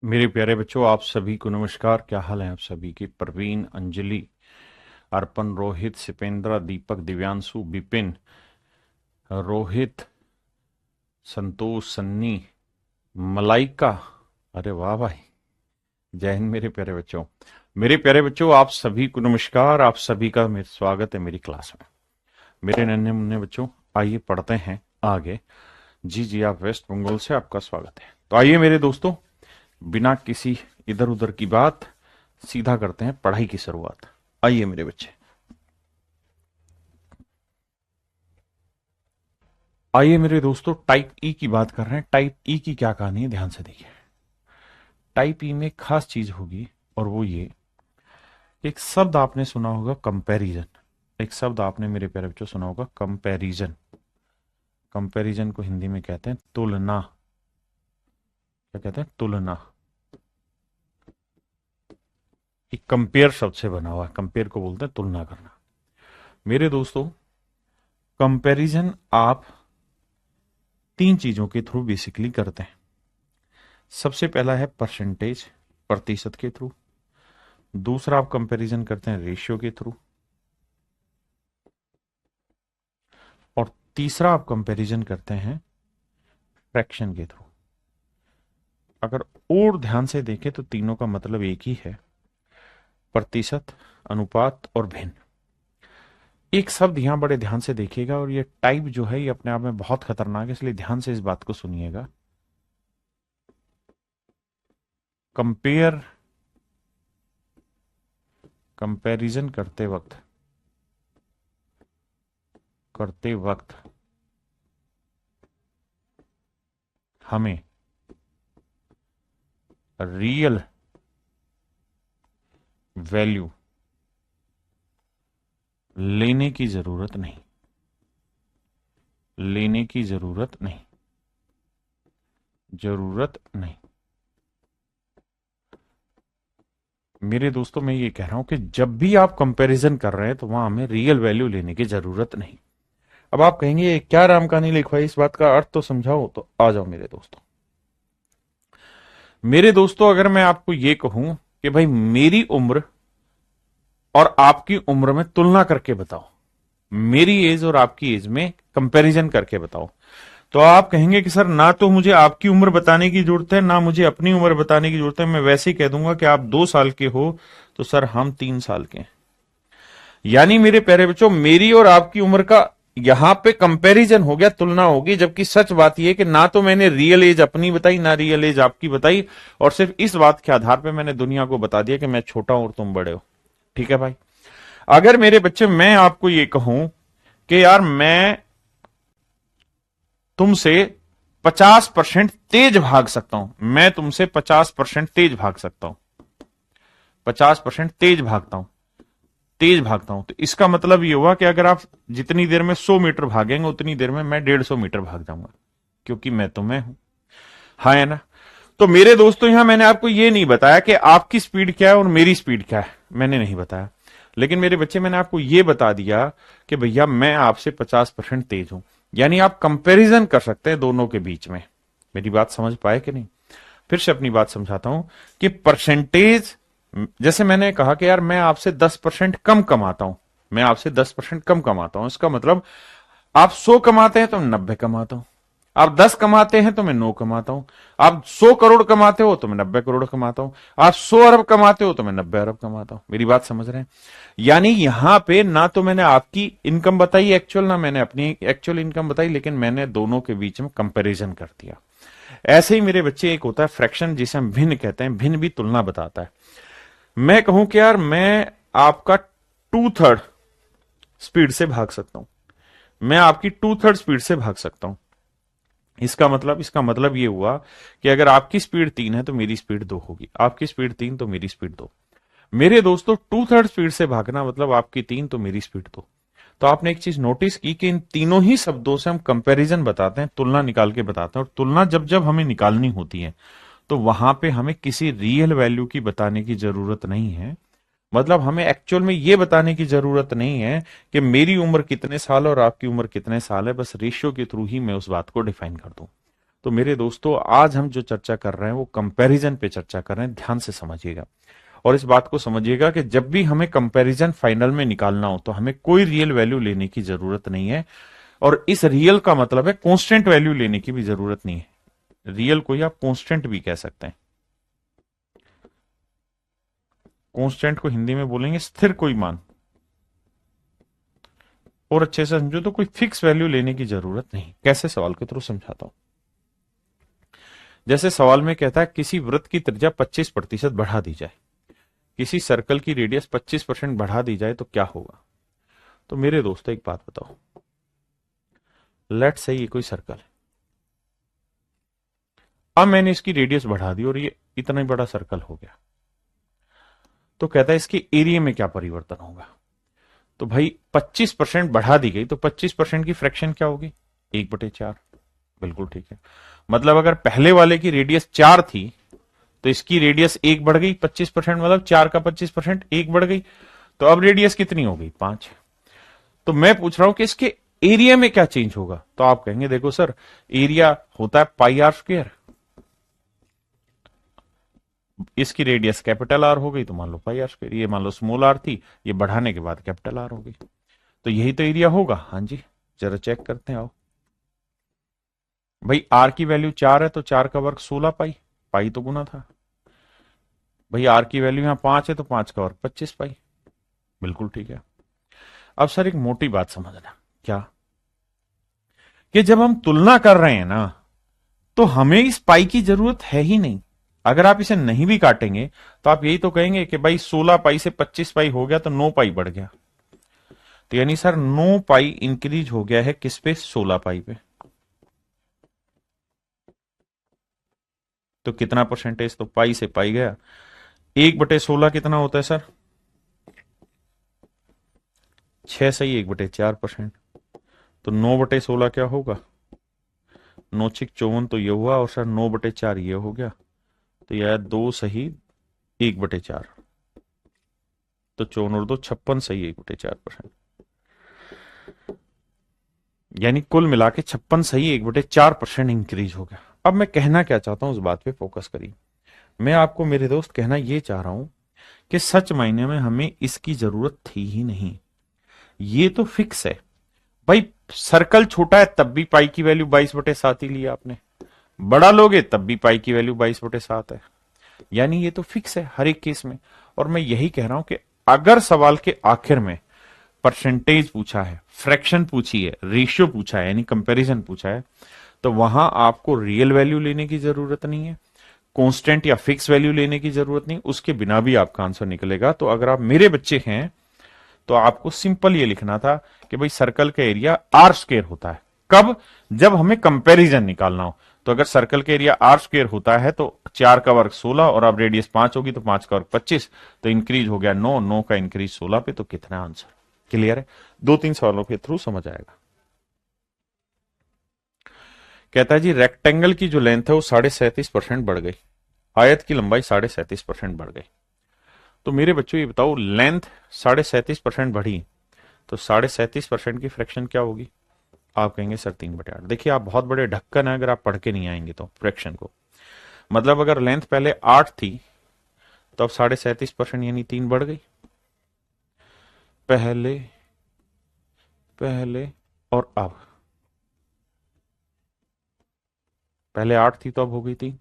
मेरे प्यारे बच्चों, आप सभी को नमस्कार। क्या हाल है आप सभी की? प्रवीण, अंजलि, अर्पण, रोहित, सिपेंद्रा, दीपक, दिव्यांशु, विपिन, रोहित, संतोष, सन्नी, मलाइका। अरे वाह भाई, जय हिंद मेरे प्यारे बच्चों। मेरे प्यारे बच्चों, आप सभी को नमस्कार। आप सभी का मेरा स्वागत है मेरी क्लास में। मेरे नन्हे मुन्ने बच्चों, आइए पढ़ते हैं आगे। जी जी, आप वेस्ट बंगाल से, आपका स्वागत है। तो आइए मेरे दोस्तों, बिना किसी इधर उधर की बात, सीधा करते हैं पढ़ाई की शुरुआत। आइए मेरे बच्चे, आइए मेरे दोस्तों, टाइप ई की बात कर रहे हैं। टाइप ई की क्या कहानी है, ध्यान से देखिए। टाइप ई में एक खास चीज होगी, और वो ये, एक शब्द आपने सुना होगा, कंपैरिजन। एक शब्द आपने मेरे प्यारे बच्चों सुना होगा, कंपैरिजन। कंपैरिजन को हिंदी में कहते हैं तुलना। क्या कहते हैं? तुलना। एक कंपेयर शब्द से बना हुआ है। कंपेयर को बोलते हैं तुलना करना। मेरे दोस्तों, कंपैरिजन आप तीन चीजों के थ्रू बेसिकली करते हैं। सबसे पहला है परसेंटेज, प्रतिशत के थ्रू। दूसरा आप कंपैरिजन करते हैं रेशियो के थ्रू। और तीसरा आप कंपैरिजन करते हैं फ्रैक्शन के थ्रू। अगर और ध्यान से देखें तो तीनों का मतलब एक ही है, प्रतिशत, अनुपात और भिन्न। एक शब्द यहां बड़े ध्यान से देखिएगा, और ये टाइप जो है ये अपने आप में बहुत खतरनाक है, इसलिए ध्यान से इस बात को सुनिएगा। कंपेयर, कंपैरिजन करते वक्त हमें रियल वैल्यू लेने की जरूरत नहीं। लेने की जरूरत नहीं। जरूरत नहीं। मेरे दोस्तों, मैं ये कह रहा हूं कि जब भी आप कंपैरिजन कर रहे हैं तो वहां हमें रियल वैल्यू लेने की जरूरत नहीं। अब आप कहेंगे ये क्या राम कहानी लिखवाई, इस बात का अर्थ तो समझाओ। तो आ जाओ मेरे दोस्तों। मेरे दोस्तों, अगर मैं आपको ये कहूं कि भाई मेरी उम्र और आपकी उम्र में तुलना करके बताओ, मेरी एज और आपकी एज में कंपैरिजन करके बताओ, तो आप कहेंगे कि सर ना तो मुझे आपकी उम्र बताने की जरूरत है, ना मुझे अपनी उम्र बताने की जरूरत है। मैं वैसे ही कह दूंगा कि आप 2 साल के हो तो सर हम 3 साल के हैं। यानी मेरे प्यारे बच्चों, मेरी और आपकी उम्र का यहां पे कंपैरिजन हो गया, तुलना होगी। जबकि सच बात यह कि ना तो मैंने रियल एज अपनी बताई, ना रियल एज आपकी बताई, और सिर्फ इस बात के आधार पे मैंने दुनिया को बता दिया कि मैं छोटा हूं और तुम बड़े हो। ठीक है भाई? अगर मेरे बच्चे मैं आपको ये कहूं कि यार मैं तुमसे 50% तेज भाग सकता हूं, मैं तुमसे 50% तेज भाग सकता हूं, 50% तेज भागता हूं, तो इसका मतलब ये हुआ कि अगर आप जितनी देर में 100 मीटर भागेंगे उतनी देर में मैं 150 मीटर भाग जाऊंगा, क्योंकि मैं तो मैं हूं। हाँ है ना? तो मेरे दोस्तों, यहां मैंने आपको ये नहीं बताया कि आपकी स्पीड क्या है और मेरी स्पीड क्या है, मैंने नहीं बताया। लेकिन मेरे बच्चे, मैंने आपको ये बता दिया कि भैया मैं आपसे 50% तेज हूं। यानी आप कंपैरिजन कर सकते हैं दोनों के बीच में। मेरी बात समझ पाए कि नहीं? फिर से अपनी बात समझाता हूं कि परसेंटेज, जैसे मैंने कहा कि यार मैं आपसे 10% कम कमाता हूं, मैं आपसे 10% कम कमाता हूं, इसका मतलब आप 100 कमाते हैं तो मैं 90 कमाता हूं, आप 10 कमाते हैं तो मैं 9 कमाता हूं, आप 100 करोड़ कमाते हो तो मैं 90 करोड़ कमाता हूं, आप 100 अरब कमाते हो तो मैं 90 अरब कमाता हूं। मेरी बात समझ रहे हैं? यानी यहां पे ना तो मैंने आपकी इनकम बताई एक्चुअल, ना मैंने अपनी एक्चुअल इनकम बताई, लेकिन मैंने दोनों के बीच में कंपैरिजन कर दिया। ऐसे ही मेरे बच्चे, एक होता है फ्रैक्शन जिसे हम भिन्न कहते हैं, भिन्न भी तुलना बताता है। मैं कहूं कि यार मैं आपका 2/3 स्पीड से भाग सकता हूं, मैं आपकी 2/3 स्पीड से भाग सकता हूं। इसका मतलब ये हुआ कि अगर आपकी स्पीड 3 है तो मेरी स्पीड 2 होगी, आपकी स्पीड 3 तो मेरी स्पीड 2। मेरे दोस्तों, 2/3 स्पीड से भागना मतलब आपकी 3 तो मेरी स्पीड 2। तो आपने एक चीज नोटिस की कि इन तीनों ही शब्दों से हम कंपैरिजन बताते हैं, तुलना निकाल के बताते हैं। और तुलना जब जब हमें निकालनी होती है तो वहां पे हमें किसी रियल वैल्यू की बताने की जरूरत नहीं है। मतलब हमें एक्चुअल में ये बताने की जरूरत नहीं है कि मेरी उम्र कितने साल और आपकी उम्र कितने साल है, बस रेशियो के थ्रू ही मैं उस बात को डिफाइन कर दूं। तो मेरे दोस्तों आज हम जो चर्चा कर रहे हैं वो कंपैरिजन पे चर्चा कर रहे हैं, ध्यान से समझिएगा। और इस बात को समझिएगा कि जब भी हमें कंपैरिजन फाइनल में निकालना हो तो हमें कोई रियल वैल्यू लेने की जरूरत नहीं है। और इस रियल का मतलब है कांस्टेंट वैल्यू लेने की भी जरूरत नहीं है। रियल को ही आप कांस्टेंट भी कह सकते हैं। कांस्टेंट को हिंदी में बोलेंगे स्थिर कोई मान। और अच्छे से समझो तो कोई फिक्स वैल्यू लेने की जरूरत नहीं। कैसे, सवाल के थ्रू समझाता हूं। जैसे सवाल में कहता है किसी वृत्त की त्रिज्या 25% बढ़ा दी जाए, किसी सर्कल की रेडियस 25% बढ़ा दी जाए तो क्या होगा। तो मेरे दोस्तों एक बात बताओ, लेट्स से ये कोई सर्कल है, अब मैंने इसकी रेडियस बढ़ा दी और ये इतना ही बड़ा सर्कल हो गया, तो कहता है इसके एरिया में क्या परिवर्तन होगा। तो भाई 25% बढ़ा दी गई तो 25% की फ्रैक्शन क्या होगी, 1/4। बिल्कुल ठीक है। मतलब अगर पहले वाले की रेडियस 4 थी तो इसकी रेडियस 1 बढ़ गई, 25% मतलब 4 का 25% 1 बढ़ गई, तो अब रेडियस कितनी हो गई, 5। तो मैं पूछ रहा हूं कि इसके एरिया में क्या चेंज होगा। तो आप कहेंगे देखो सर, एरिया होता है पाई आर स्क्वायर, इसकी रेडियस कैपिटल आर हो गई तो मान लो पाई आर स्क्वायर, ये मान लो स्मॉल आर थी, ये बढ़ाने के बाद कैपिटल आर हो गई, तो यही तो एरिया होगा। हाँ जी, जरा चेक करते हैं आओ। भाई आर की वैल्यू 4 है तो 4 का वर्ग 16 पाई, पाई तो गुना था। भाई आर की वैल्यू यहां 5 है तो 5 का वर्ग 25 पाई। बिल्कुल ठीक है। अब सर एक मोटी बात समझना, क्या कि जब हम तुलना कर रहे हैं ना तो हमें इस पाई की जरूरत है ही नहीं। अगर आप इसे नहीं भी काटेंगे तो आप यही तो कहेंगे कि भाई 16 पाई से 25 पाई हो गया तो 9 पाई बढ़ गया। तो यानी सर 9 पाई इंक्रीज हो गया है किस पे, 16 पाई पे। तो कितना परसेंटेज, तो पाई से पाई गया। 1/16 कितना होता है सर, 6 सही 1/4%। तो 9/16 क्या होगा, 9×6 = 54, तो ये हुआ। और सर 9/4 ये हो गया, तो यह 2 सही 1/4। तो 54 और 2 56 सही 1/4%। यानी कुल मिला के 56 सही 1/4% इंक्रीज हो गया। अब मैं कहना क्या चाहता हूं उस बात पे फोकस करिए। मैं आपको मेरे दोस्त कहना ये चाह रहा हूं कि सच मायने में हमें इसकी जरूरत थी ही नहीं। ये तो फिक्स है भाई। सर्कल छोटा है तब भी पाई की वैल्यू 22/7 ही लिया आपने, बड़ा लोगे तब भी पाई की वैल्यू 22/7 है। यानी ये तो फिक्स है हर एक केस में। और मैं यही कह रहा हूं कि अगर सवाल के आखिर में परसेंटेज पूछा है, फ्रैक्शन पूछी है, रेशियो पूछा है, यानी कंपैरिजन पूछा है, तो वहां आपको रियल वैल्यू लेने की जरूरत नहीं है, कांस्टेंट या फिक्स वैल्यू लेने की जरूरत नहीं, उसके बिना भी आपका आंसर निकलेगा। तो अगर आप मेरे बच्चे हैं तो आपको सिंपल ये लिखना था कि भाई सर्कल का एरिया आर स्क्वायर होता है। कब, जब हमें कंपैरिजन निकालना हो। तो अगर सर्कल का एरिया आर स्क्वायर होता है तो 4 का वर्ग 16 और अब रेडियस 5 होगी तो 5 का वर्ग 25, तो इंक्रीज हो गया 9, 9 का इंक्रीज 16 पे, तो कितना आंसर। क्लियर है, 2-3 सवालों के थ्रू समझ आएगा। कहता है जी रेक्टेंगल की जो लेंथ है वो 37.5% बढ़ गई, आयत की लंबाई 37.5% बढ़ गई। तो मेरे बच्चों ये बताओ, लेंथ 37.5% बढ़ी तो 37.5% की फ्रैक्शन क्या होगी। आप कहेंगे सर 3/8। देखिए आप बहुत बड़े ढक्कन है अगर आप पढ़ के नहीं आएंगे तो फ्रैक्शन को। मतलब अगर लेंथ पहले 8 थी तो अब 37.5% यानी 3 बढ़ गई। पहले पहले और अब, पहले 8 थी तो अब हो गई 3।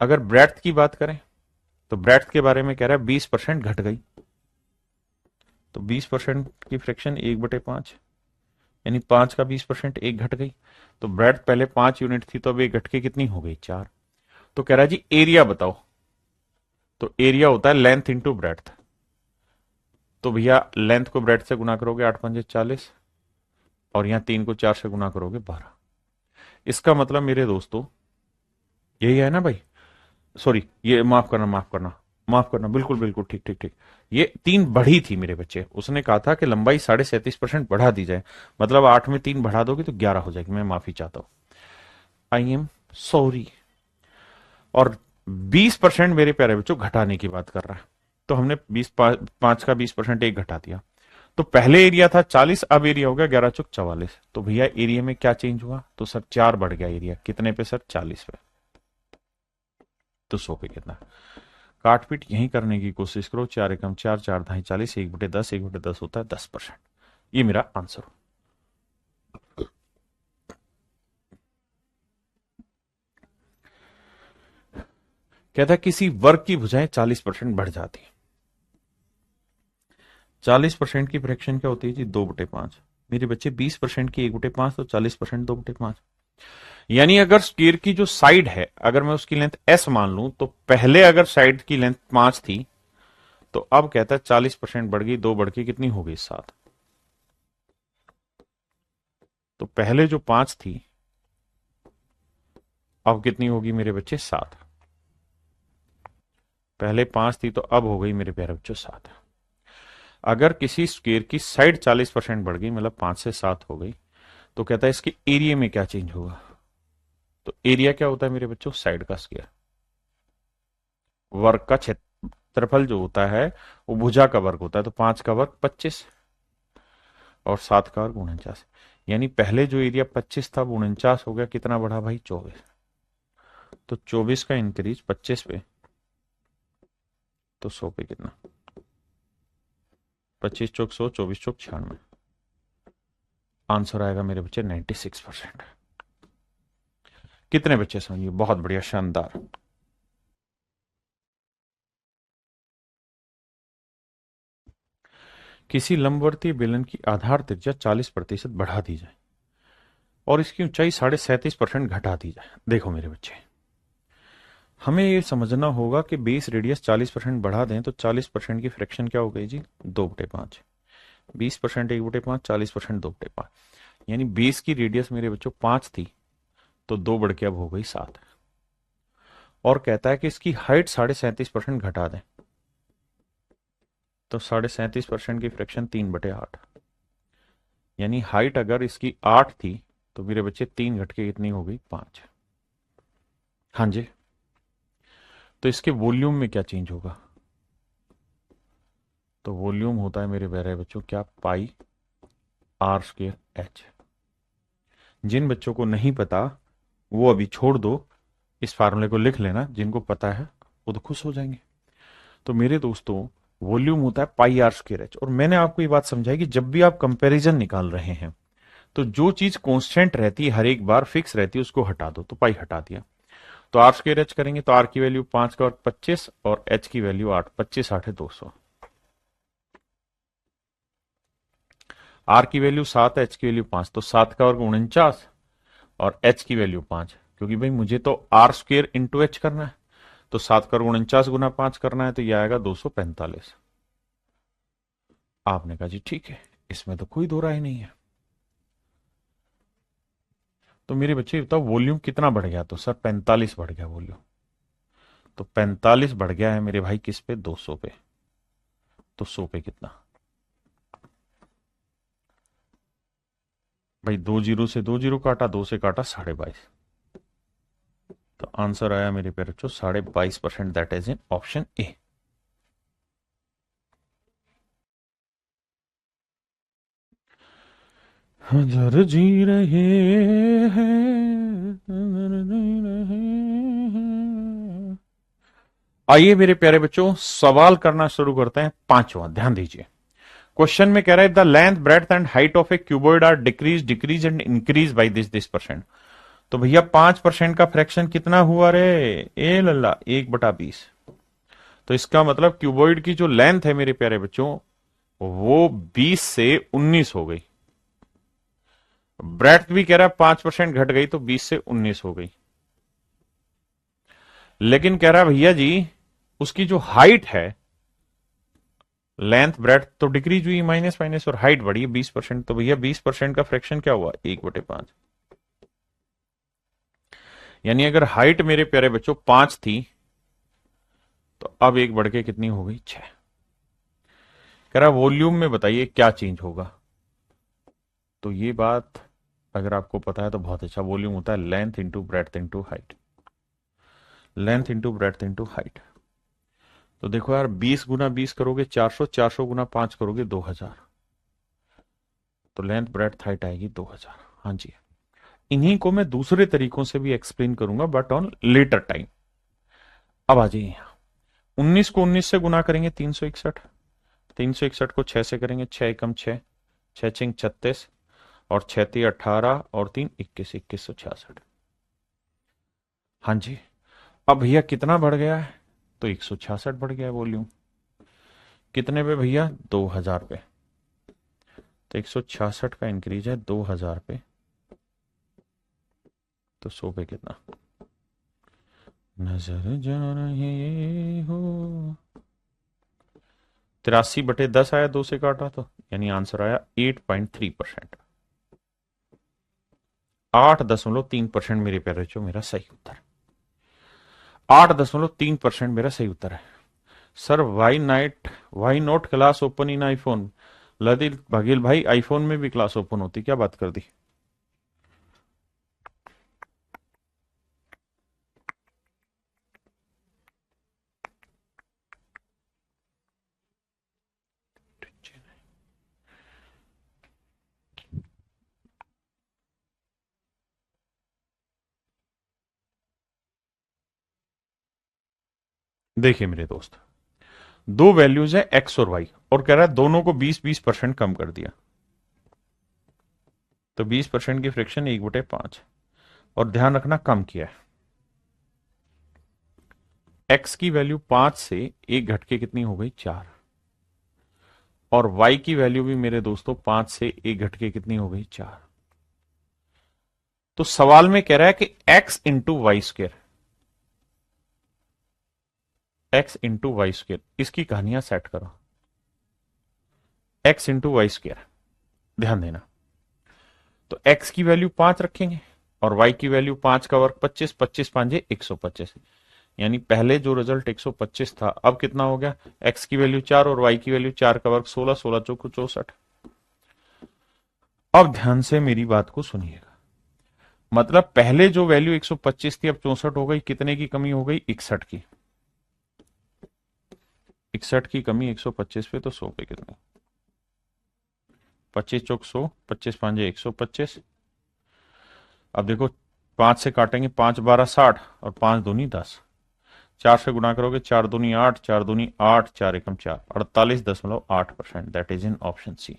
अगर ब्रेड्थ की बात करें तो ब्रेड्थ के बारे में कह रहा है 20% घट गई, तो 20% की फ्रैक्शन 1/5, यानी 5 का 20% 1 घट गई। तो ब्रेड्थ पहले 5 यूनिट थी तो अब 1 घट के कितनी हो गई, 4। तो कह रहा है जी एरिया बताओ। तो एरिया होता है लेंथ इंटू ब्रेड्थ। तो भैया लेंथ को ब्रेड्थ से गुना करोगे 8×5 = 40, और यहां 3 को 4 से गुना करोगे 12। इसका मतलब मेरे दोस्तों यही है ना भाई, सॉरी ये माफ करना माफ करना माफ करना, बिल्कुल बिल्कुल ठीक ठीक ठीक। ये 3 बढ़ी थी मेरे बच्चे, उसने कहा था कि लंबाई 37.5% बढ़ा दी जाए, मतलब 8 में 3 बढ़ा दोगे तो 11 हो जाएगी। मैं माफी चाहता हूं, आई एम सॉरी। और 20% मेरे प्यारे बच्चों घटाने की बात कर रहा है, तो हमने 5 का 20% 1 घटा दिया, तो पहले एरिया था 40, अब एरिया हो गया 11 चौक 44। तो भैया एरिया में क्या चेंज हुआ? तो सर 4 बढ़ गया एरिया। कितने पे सर? 40 पे। तो 100 पे कितना? काट पीट यहीं करने की कोशिश करो। 4 एकम 4, 4 ढाई 40, 1/10, 1/10 होता है 10%। ये मेरा आंसर। कहता है किसी वर्ग की भुजाएं 40% बढ़ जाती है। 40% की फ्रैक्शन क्या होती है जी? 2/5। मेरे बच्चे 20% की 1/5, तो 40% 2/5। यानी अगर स्क्वायर की जो साइड है, अगर मैं उसकी लेंथ s मान लूं, तो पहले अगर साइड की लेंथ 5 थी, तो अब कहता है 40% बढ़ गई, 2 बढ़ के कितनी हो गई? 7। तो पहले जो 5 थी, अब कितनी होगी मेरे बच्चे? 7। पहले 5 थी तो अब हो गई मेरे प्यारे बच्चों 7। अगर किसी स्क्वायर की साइड 40% बढ़ गई, मतलब 5 से 7 हो गई, तो कहता है इसके एरिया में क्या चेंज होगा? तो एरिया क्या होता है मेरे बच्चों? साइड का स्क्वायर। वर्ग का क्षेत्रफल जो होता है वो भुजा का वर्ग होता है। तो 5 का वर्ग 25 और 7 का वर्ग 49। यानी पहले जो एरिया 25 था वो 49 हो गया। कितना बढ़ा भाई? 24। तो 24 का इंक्रीज 25 पे, तो 100 पे कितना? 25 चौक 100, 24 चौक 96। आंसर आएगा मेरे बच्चे 96%। कितने बच्चे समझिए? बहुत बढ़िया, शानदार। किसी लंबवर्तीय बेलन की आधार त्रिज्या 40% बढ़ा दी जाए और इसकी ऊंचाई 37.5% घटा दी जाए। देखो मेरे बच्चे, हमें ये समझना होगा कि बेस रेडियस 40% बढ़ा दें तो 40% की फ्रैक्शन क्या हो गई जी? 2/5। 20% 1/5, 40% 2/5। यानी बेस की रेडियस मेरे बच्चों 5 थी, तो 2 बढ़ के अब हो गई 7। और कहता है कि इसकी हाइट 37.5% घटा दें, तो 37.5% की फ्रैक्शन 3/8। यानी हाइट अगर इसकी 8 थी, तो मेरे बच्चे 3 घट के कितनी हो गई? 5। हाँ जी। तो इसके वॉल्यूम में क्या चेंज होगा? तो वॉल्यूम होता है मेरे प्यारे बच्चों क्या? पाई आर स्क्वायर एच। जिन बच्चों को नहीं पता वो अभी छोड़ दो, इस फार्मूले को लिख लेना। जिनको पता है वो तो खुश हो जाएंगे। तो मेरे दोस्तों, वॉल्यूम होता है पाई आर स्क्वायर एच। और मैंने आपको ये बात समझाई कि जब भी आप कंपैरिजन निकाल रहे हैं, तो जो चीज कांस्टेंट रहती है, हर एक बार फिक्स रहती है, उसको हटा दो। तो पाई हटा दिया, तो आर स्क्वायर एच करेंगे तो आर की वैल्यू 5 का और 25 और एच की वैल्यू 8। 25 8 है 200। आर की वैल्यू 7 है, एच की वैल्यू 5, तो 7 का वर्ग 49 और एच की वैल्यू 5। क्योंकि भाई मुझे तो आर स्क्वेयर इंटू एच करना है, तो 7 का वर्ग 49 गुना 5 करना है, तो यह आएगा 245। आपने कहा जी ठीक है, इसमें तो कोई दो राय नहीं है। तो मेरे बच्चे बताओ वॉल्यूम कितना बढ़ गया? तो सर 45 बढ़ गया वॉल्यूम। तो 45 बढ़ गया है मेरे भाई किस पे? 200 पे। तो 100 पे कितना भाई? 2 जीरो से 2 जीरो काटा, 2 से काटा 22.5। तो आंसर आया मेरे पे बच्चों 22.5%। That is in option A. हजार जी रहे हैं, आइए मेरे प्यारे बच्चों सवाल करना शुरू करते हैं। पांचवा, ध्यान दीजिए। क्वेश्चन में कह रहा है the length breadth and height of a cuboid are decrease and increase by this percent. तो भैया 5% का फ्रैक्शन कितना हुआ रे? ए लल्ला 1/20। तो इसका मतलब क्यूबॉइड की जो लेंथ है मेरे प्यारे बच्चों, वो 20 से 19 हो गई। ब्रेड्थ भी कह रहा है 5% घट गई, तो 20 से 19 हो गई। लेकिन कह रहा भैया जी उसकी जो हाइट है, लेंथ ब्रेड्थ तो डिक्रीज हुई, माइनस माइनस, और हाइट बढ़ी 20%। तो भैया 20% का फ्रैक्शन क्या हुआ? 1/5। यानी अगर हाइट मेरे प्यारे बच्चों 5 थी, तो अब एक बढ़ के कितनी हो गई? 6। कह रहा वॉल्यूम में बताइए क्या चेंज होगा? तो ये बात अगर आपको पता है तो बहुत अच्छा। वॉल्यूम होता है length into breadth into height. Length into breadth into height. तो देखो यार, 20 गुना 20 करोगे 400, 400 गुना 5 करोगे 2000। तो लेंथ ब्रेड्थ हाइट आएगी 2000। हाँ जी, इन्हीं को मैं दूसरे तरीकों से भी एक्सप्लेन करूंगा बट ऑन लेटर टाइम। अब आ जाइए यहाँ, 19 को 19 से गुना करेंगे 361, 361 को 6 से करेंगे, 6 एकम 6, 6 छिंग 36 और 6 ती 18 और 3 21, 2166। हाँ जी, अब भैया कितना बढ़ गया है? तो 166 बढ़ गया है वॉल्यूम। कितने पे भैया? 2000 पे। तो 166 का इंक्रीज है 2000 पे, तो 100 पे कितना? नजर जा रहे हो 83/10 आया, 2 से काटा तो, यानी आंसर आया 8.3%। 8.3% मेरे प्यारे बच्चों मेरा सही उत्तर। 8.3% मेरा सही उत्तर है। Sir why not class open in iPhone? Lalit Baghel भाई, आईफोन में भी क्लास ओपन होती, क्या बात कर दी? देखिए मेरे दोस्त, दो वैल्यूज है एक्स और वाई, और कह रहा है दोनों को 20-20% कम कर दिया, तो 20% की फ्रैक्शन 1/5, और ध्यान रखना कम किया है। एक्स की वैल्यू 5 से एक घट के कितनी हो गई? 4। और वाई की वैल्यू भी मेरे दोस्तों 5 से एक घट के कितनी हो गई? 4। तो सवाल में कह रहा है कि X into Y square, X into Y square, इसकी कहानियां सेट करो। एक्स इंटू वाई स्क्र, ध्यान देना। तो एक्स की वैल्यू 5 रखेंगे और वाई की वैल्यू 5 का वर्ग 25, 25 पांजे 125, यानी पहले जो रिजल्ट 125 था अब कितना हो गया? एक्स की वैल्यू 4 और वाई की वैल्यू 4 का वर्ग 16, 16 चौको 64। अब ध्यान से मेरी बात को सुनिएगा, मतलब पहले जो वैल्यू 125 थी अब 64 हो गई, कितने की कमी हो गई? 61 की। 61 की कमी 125 पे, तो 100 पे कितनी? 25 चौक 100, 25 पांजे 125। अब देखो 5 से काटेंगे, 5 12 60 और 5 दूनी 10, 4 से गुणा करोगे 4 दूनी 8, 4 दूनी 8, 4 एकम 4, 48.8%। That is in option C.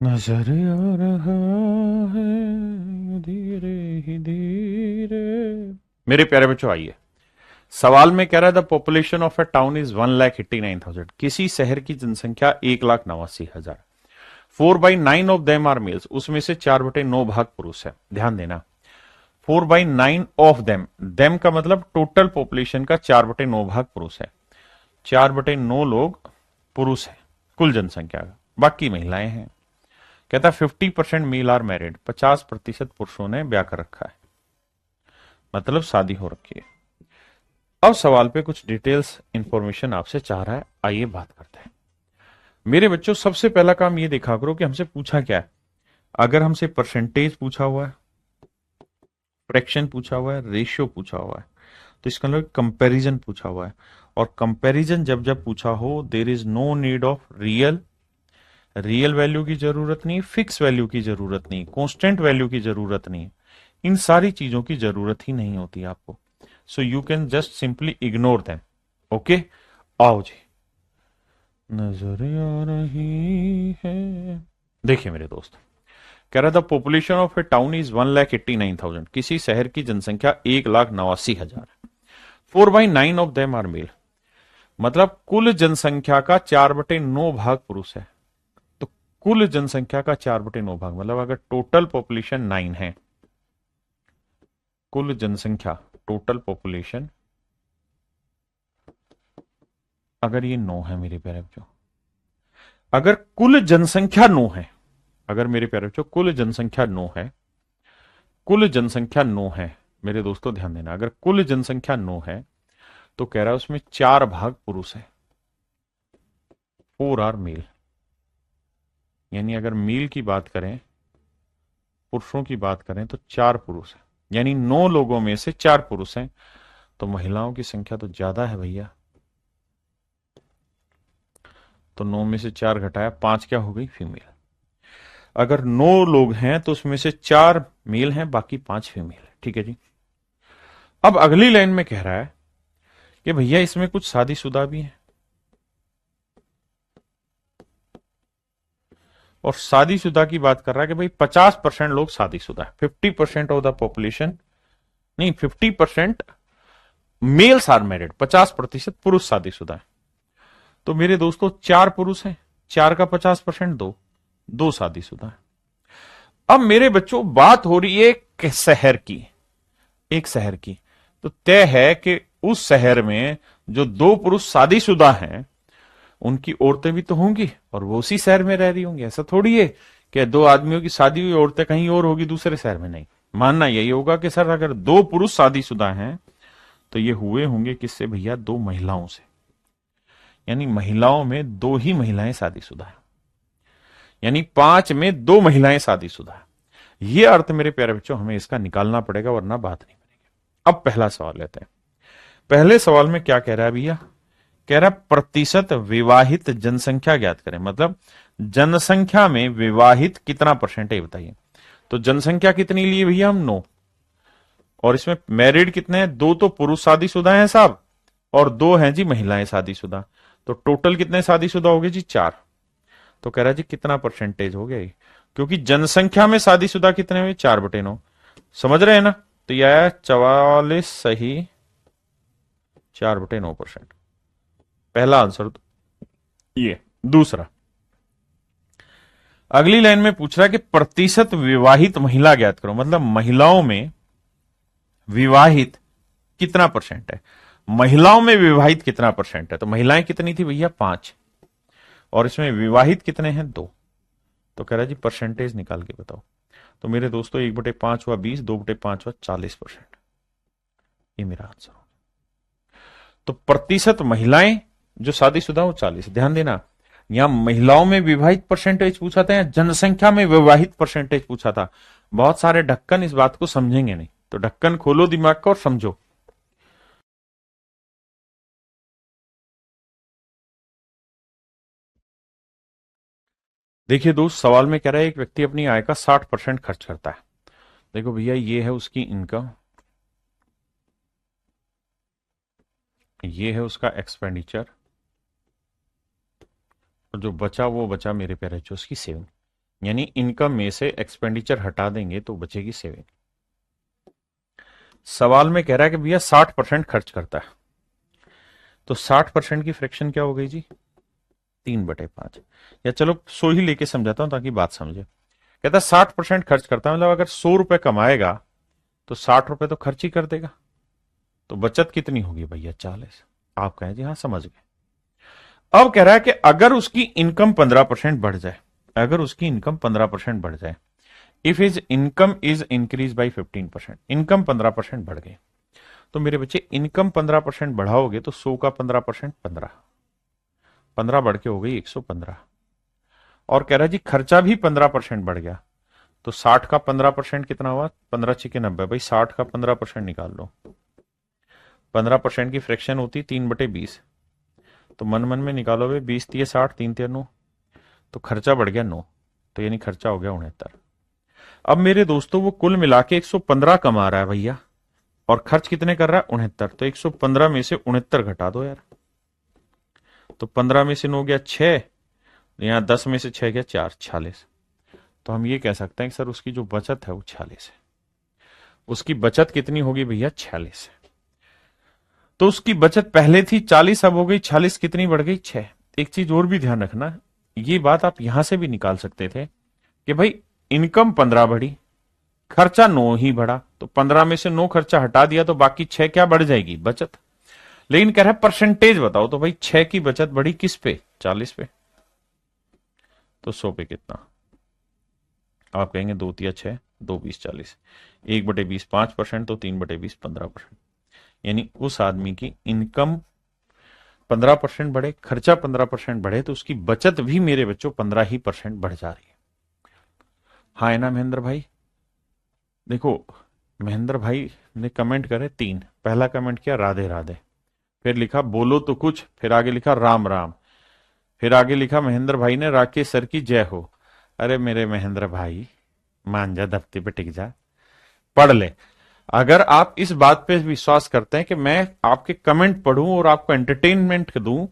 नजर आ रहा है धीरे ही धीरे। मेरे प्यारे बच्चों आइए, सवाल में कह रहा है the population of A town is 1,89,000, किसी शहर की जनसंख्या 1,89,000, 4/9 ऑफ देम आर मेल्स, उसमें से 4/9 भाग पुरुष है। ध्यान देना, 4/9 ऑफ देम, देम का मतलब टोटल पॉपुलेशन का 4/9 भाग पुरुष है। 4/9 लोग पुरुष है कुल जनसंख्या का, बाकी महिलाएं हैं। कहता है 50% मेल आर मैरिड, 50% पुरुषों ने ब्याह कर रखा है, मतलब शादी हो रखी है। अब सवाल पे कुछ डिटेल्स इंफॉर्मेशन आपसे चाह रहा है, आइए बात करते हैं। मेरे बच्चों सबसे पहला काम ये देखा करो कि हमसे पूछा क्या है। अगर हमसे परसेंटेज पूछा हुआ है, फ्रैक्शन पूछा हुआ है, रेशियो पूछा हुआ है, तो इसका मतलब कंपैरिजन पूछा हुआ है। और कंपैरिजन जब जब पूछा हो, there is no need of real, real value की जरूरत नहीं, फिक्स वैल्यू की जरूरत नहीं, कांस्टेंट वैल्यू की जरूरत नहीं, इन सारी चीजों की जरूरत ही नहीं होती आपको। So you can just simply ignore them. Okay, आओ जी, नजर आ रही है। देखिए मेरे दोस्त, कह रहा था population of A town is 1,89,000, किसी शहर की जनसंख्या 1,89,000, 4/9 ऑफ देम आर मेल, मतलब कुल जनसंख्या का 4/9 भाग पुरुष है। तो कुल जनसंख्या का 4/9 भाग, मतलब अगर टोटल पॉपुलेशन 9 है, कुल जनसंख्या टोटल पॉपुलेशन अगर ये 9 है मेरे प्यारे बच्चों, अगर कुल जनसंख्या 9 है, अगर मेरे प्यारे बच्चों कुल जनसंख्या 9 है, कुल जनसंख्या 9 है, मेरे दोस्तों ध्यान देना, अगर कुल जनसंख्या 9 है तो कह रहा है उसमें 4 भाग पुरुष है। 4 आर मेल, यानी अगर मेल की बात करें, पुरुषों की बात करें तो 4 पुरुष हैं, यानी 9 लोगों में से 4 पुरुष हैं। तो महिलाओं की संख्या तो ज्यादा है भैया। तो 9 में से 4 घटाया 5, क्या हो गई? फीमेल। अगर 9 लोग हैं तो उसमें से 4 मेल हैं, बाकी 5 फीमेल है। ठीक है जी। अब अगली लाइन में कह रहा है कि भैया इसमें कुछ शादीशुदा भी हैं, और शादीशुदा की बात कर रहा है कि भाई 50% लोग शादीशुदा है, 50% ऑफ द पॉपुलेशन, नहीं 50% मेल्स आर मैरिड, 50% पुरुष शादीशुदा है। तो मेरे दोस्तों 4 पुरुष हैं, 4 का 50% दो शादीशुदा है। अब मेरे बच्चों बात हो रही है एक शहर की, एक शहर की। तो तय है कि उस शहर में जो 2 पुरुष शादीशुदा हैं उनकी औरतें भी तो होंगी, और वो उसी शहर में रह रही होंगी। ऐसा थोड़ी है कि 2 आदमियों की शादी हुई, औरतें कहीं और होगी दूसरे शहर में। नहीं, मानना यही होगा कि सर अगर 2 पुरुष शादीशुदा हैं तो ये हुए होंगे किससे भैया? 2 महिलाओं से, यानी महिलाओं में 2 ही महिलाएं शादीशुदा हैं, यानी 5 में 2 महिलाएं शादीशुदा है। ये अर्थ मेरे प्यारे बच्चों हमें इसका निकालना पड़ेगा, वरना बात नहीं बनेगी। अब पहला सवाल लेते हैं। पहले सवाल में क्या कह रहा है भैया? कह रहा प्रतिशत विवाहित जनसंख्या ज्ञात करें, मतलब जनसंख्या में विवाहित कितना परसेंट है बताइए। तो जनसंख्या कितनी लिए भैया हम? 9, और इसमें मैरिड कितने हैं? 2 तो पुरुष शादीशुदा हैं साहब, और 2 हैं जी महिलाएं शादीशुदा। तो टोटल कितने शादीशुदा हो गए जी? 4। तो कह रहा जी कितना परसेंटेज हो गया? क्योंकि जनसंख्या में शादीशुदा कितने हुए? 4/9। समझ रहे हैं ना? तो यह आया 44 सही 4/9%। पहला आंसर तो ये। दूसरा, अगली लाइन में पूछ रहा है कि प्रतिशत विवाहित महिला ज्ञात करो, मतलब महिलाओं में विवाहित कितना परसेंट है। महिलाओं में विवाहित कितना परसेंट है? तो महिलाएं कितनी थी भैया? 5, और इसमें विवाहित कितने हैं? 2। तो कह रहा जी परसेंटेज निकाल के बताओ। तो मेरे दोस्तों 1/5 हुआ 20, 2/5 हुआ 40%। ये मेरा आंसर हो। तो प्रतिशत महिलाएं जो शादीशुदा हो 40। ध्यान देना, यहां महिलाओं में विवाहित परसेंटेज पूछा था या जनसंख्या में विवाहित परसेंटेज पूछा था। बहुत सारे ढक्कन इस बात को समझेंगे नहीं, तो ढक्कन खोलो दिमाग का और समझो। देखिए दोस्त, सवाल में कह रहा है एक व्यक्ति अपनी आय का 60% खर्च करता है। देखो भैया, ये है उसकी इनकम, ये है उसका एक्सपेंडिचर, और जो बचा वो बचा मेरे प्यारे बच्चों उसकी सेविंग। यानी इनकम में से एक्सपेंडिचर हटा देंगे तो बचेगी सेविंग। सवाल में कह रहा है कि भैया 60% खर्च करता है, तो 60% की फ्रैक्शन क्या हो गई जी? 3/5। या चलो 100 ही लेके समझाता हूं ताकि बात समझे। कहता है 60% खर्च करता है, मतलब अगर 100 रुपए कमाएगा तो 60 रुपए तो खर्च ही कर देगा। तो बचत कितनी होगी भैया? 40। आप कहें जी हाँ समझ गए। अब कह रहा है कि अगर उसकी इनकम 15% बढ़ जाए, अगर उसकी इनकम 15% बढ़ जाए, if his income is increase by 15%, income 15% बढ़ गई। तो मेरे बच्चे इनकम 15% बढ़ाओगे तो 100 का 15% 15, 15 बढ़ के हो गई 115। और कह रहा है जी खर्चा भी 15% बढ़ गया, तो 60 का 15% कितना हुआ? 15 छिके 90। भाई 60 का 15% निकाल लो। 15% की फ्रैक्शन होती 3/20, तो मन मन में निकालो भाई, 20 3 60, 3 3 9। तो खर्चा बढ़ गया 9, तो यानी खर्चा हो गया 69। अब मेरे दोस्तों वो कुल मिला के 115 कमा रहा है भैया, और खर्च कितने कर रहा है? 69। तो 115 में से 69 घटा दो यार। तो 15 में से 9 गया 6, यहां 10 में से 6 गया 4, 46। तो हम ये कह सकते हैं कि सर उसकी जो बचत है वो 46 है। उसकी बचत कितनी होगी भैया? 46 है। तो उसकी बचत पहले थी 40, अब हो गई 46, कितनी बढ़ गई? 6। एक चीज और भी ध्यान रखना, ये बात आप यहां से भी निकाल सकते थे कि भाई इनकम 15 बढ़ी, खर्चा 9 ही बढ़ा, तो 15 में से 9 खर्चा हटा दिया तो बाकी 6 क्या बढ़ जाएगी? बचत। लेकिन कह रहा है परसेंटेज बताओ, तो भाई 6 की बचत बढ़ी किस पे? 40 पे। तो 100 पे कितना? आप कहेंगे 2 तिया 6, 2 20 40, 1/20 5%, तो 3/20 15%। यानी उस आदमी की इनकम 15% बढ़े, खर्चा 15% बढ़े, तो उसकी बचत भी मेरे बच्चों 15% बढ़ जा रही है। हाँ है ना महेंद्र भाई? देखो, महेंद्र भाई ने कमेंट करे 3। पहला कमेंट किया राधे राधे, फिर लिखा बोलो तो कुछ, फिर आगे लिखा राम राम, फिर आगे लिखा महेंद्र भाई ने राकेश सर की जय हो। अरे मेरे महेंद्र भाई, मान जा, धरती पे टिक जा, पढ़ ले। अगर आप इस बात पे विश्वास करते हैं कि मैं आपके कमेंट पढ़ूं और आपको एंटरटेनमेंट दूं,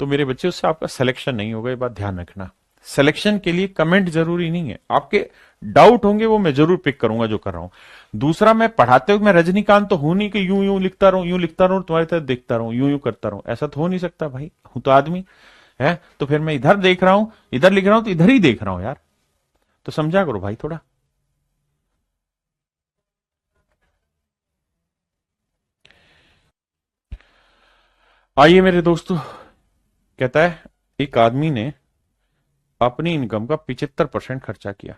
तो मेरे बच्चे उससे आपका सिलेक्शन नहीं होगा। ये बात ध्यान रखना। सिलेक्शन के लिए कमेंट जरूरी नहीं है। आपके डाउट होंगे वो मैं जरूर पिक करूंगा जो कर रहा हूं। दूसरा, मैं पढ़ाते हुए मैं रजनीकांत तो हूं नहीं कि यूं यूं लिखता रहूं, यूं लिखता रहूं, तुम्हारी तरह देखता रहूं, यूं यूं करता रहूं। ऐसा तो हो नहीं सकता भाई, हूं तो आदमी है। तो फिर मैं इधर देख रहा हूं, इधर लिख रहा हूं, तो इधर ही देख रहा हूं यार। तो समझा करो भाई थोड़ा। आइए मेरे दोस्तों, कहता है एक आदमी ने अपनी इनकम का 75% खर्चा किया।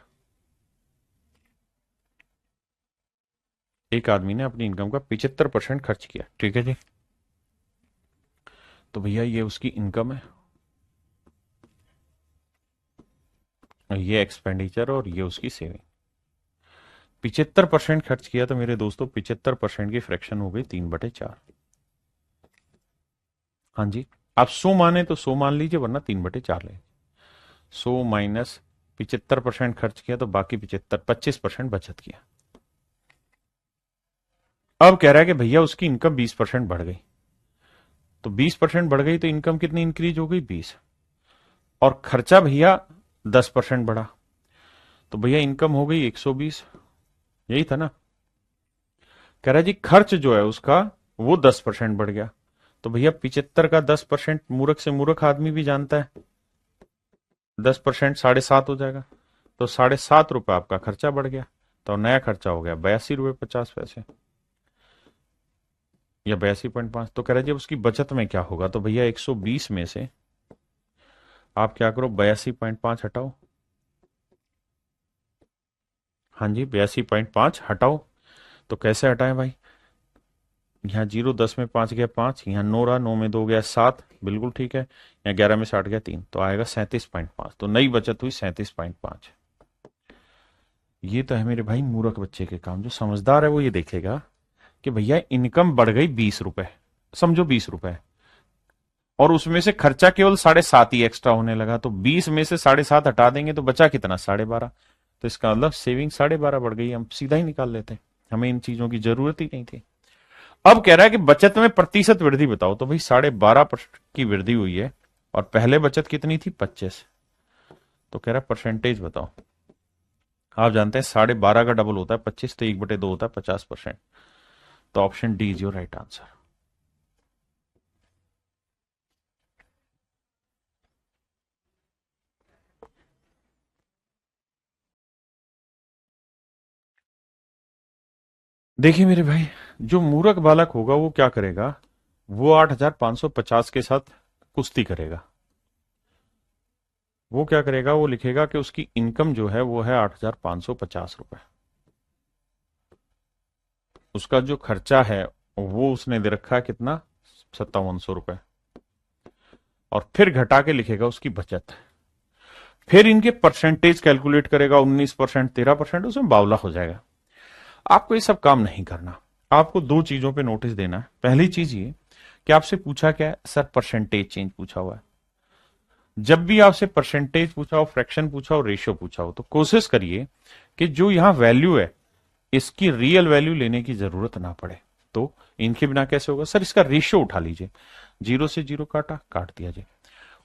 एक आदमी ने अपनी इनकम का 75% खर्च किया, ठीक है जी। तो भैया ये उसकी इनकम है, और ये एक्सपेंडिचर, और ये उसकी सेविंग। 75% खर्च किया तो मेरे दोस्तों 75% की फ्रैक्शन हो गई 3/4। हाँ जी, आप 100 माने तो 100 मान लीजिए, वरना 3/4 ले। 100 माइनस 75% खर्च किया तो बाकी 25% बचत किया। अब कह रहा है कि भैया उसकी इनकम 20% बढ़ गई। तो 20% बढ़ गई तो इनकम कितनी इंक्रीज हो गई? 20। और खर्चा भैया 10% बढ़ा, तो भैया इनकम हो गई 120। यही था ना? कह रहा है जी खर्च जो है उसका वो 10% बढ़ गया। तो भैया 75 का 10% मूर्ख से मूर्ख आदमी भी जानता है, 10% 7.5 हो जाएगा। तो 7.5 रुपए आपका खर्चा बढ़ गया। तो नया खर्चा हो गया 82 रुपए 50 पैसे, या 82.5। तो कह रहा है जी उसकी बचत में क्या होगा? तो भैया 120 में से आप क्या करो, 82.5 हटाओ। हाँ जी, 82.5 हटाओ। तो कैसे हटाएं भाई? यहाँ 0, 10 में 5 गया 5, यहाँ 9 रहा, 9 में 2 गया 7, बिल्कुल ठीक है। यहाँ 11 में 60 गया 3, तो आएगा 37.5। तो नई बचत हुई 37.5। ये तो है मेरे भाई मूर्ख बच्चे के काम। जो समझदार है वो ये देखेगा कि भैया इनकम बढ़ गई 20 रुपए, समझो 20 रुपए, और उसमें से खर्चा केवल 7.5 ही एक्स्ट्रा होने लगा। तो 20 में से 7.5 हटा देंगे तो बचा कितना? 12.5। तो इसका मतलब सेविंग 12.5 बढ़ गई। हम सीधा ही निकाल लेते, हमें इन चीजों की जरूरत ही नहीं थी। अब कह रहा है कि बचत में प्रतिशत वृद्धि बताओ। तो भाई 12.5% की वृद्धि हुई है, और पहले बचत कितनी थी? 25। तो कह रहा है परसेंटेज बताओ। आप जानते हैं 12.5 का डबल होता है 25, तो 1/2 होता है 50%। तो option D is your right answer. देखिए मेरे भाई, जो मूर्ख बालक होगा वो क्या करेगा? वो 8,550 के साथ कुश्ती करेगा। वो क्या करेगा? वो लिखेगा कि उसकी इनकम जो है वो है 8,550 रुपए। उसका जो खर्चा है वो उसने दे रखा है कितना? 5700 रुपए। और फिर घटा के लिखेगा उसकी बचत। फिर इनके परसेंटेज कैलकुलेट करेगा, 19%, 13%, उसमें बावला हो जाएगा। आपको ये सब काम नहीं करना। आपको दो चीजों पे नोटिस देना है। पहली चीज ये कि आपसे पूछा क्या है? सर परसेंटेज चेंज पूछा हुआ है। जब भी आपसे परसेंटेज पूछा हो, फ्रैक्शन पूछा हो, रेशियो पूछा हो, तो कोशिश करिए कि जो यहां वैल्यू है इसकी रियल वैल्यू लेने की जरूरत ना पड़े। तो इनके बिना कैसे होगा? सर इसका रेशियो उठा लीजिए। 0 से 0 काटा, काट दिया जी।